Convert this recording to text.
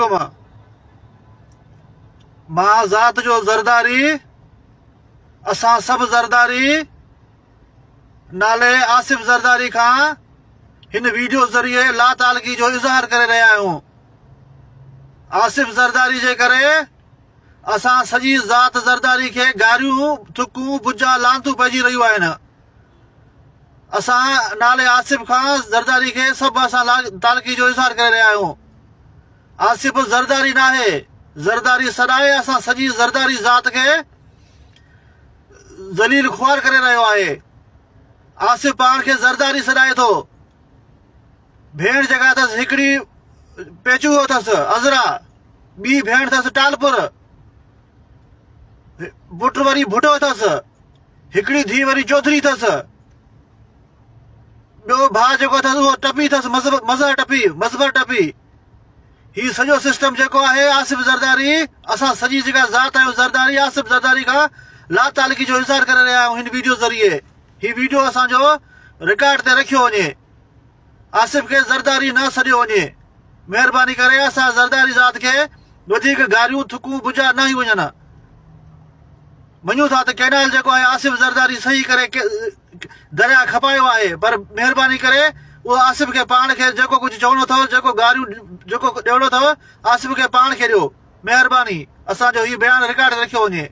हुकुम मां ज़ात जो ज़रदारी असां सभु ज़रदारी नाले आसिफ ज़रदारी खां हिन वीडियो ज़रिए ला तालगी जो इज़हार करे रहिया आहियूं। आसिफ ज़रदारी जे करे असां सॼी ज़ात ज़रदारी खे गारियूं थुकूं बुजा लांतूं पइजी रहियूं आहिनि। असां नाले आसिफ खां ज़रदारी खे सभु असां तालगी जो इज़हार करे रहिया आहियूं। आसिफ ज़रदारी नाहे, ज़रदारी सदाए असां सॼी ज़रदारी ज़ात खे ज़लील ख़्वार करे रहियो आहे। आसिफ पाण खे ज़रदारी सॾाए थो। भेण जेका अथसि हिकिड़ी पेचूहो अथसि अज़रा, ॿी भेण अथसि टालपुर, पुट वरी भुटो अथसि, हिकिड़ी धीउ वरी चौधरी अथसि, ॿियो भाउ जेको अथसि उहो टपी अथसि, मज़हर टपी। हीउ सॼो सिस्टम जेको आहे आसिफ ज़रदारी, असां सॼी जेका ज़ात आहियूं ज़रदारी, आसिफ ज़रदारी खां ला तालगी जो इज़हार करे रहिया आहियूं हिन वीडियो ज़रिए। हीउ वीडियो असांजो रिकॉर्ड ते रखियो वञे, आसिफ खे ज़रदारी न सॾियो वञे। महिरबानी करे असां ज़रदारी ज़ात खे वधीक गारियूं थुकूं बुजा न ई वञनि। मञूं था त कैनाल जेको आहे आसिफ ज़रदारी सही करे दरिया खपायो आहे, पर महिरबानी करे उहो आसिफ खे पाण खे जेको कुझु चवणो अथव, जेको गारियूं जेको ॾियणो अथव, आसिफ खे पाण खे ॾियो। महिरबानी, असांजो हीउ बयानु रिकॉर्ड रखियो वञे।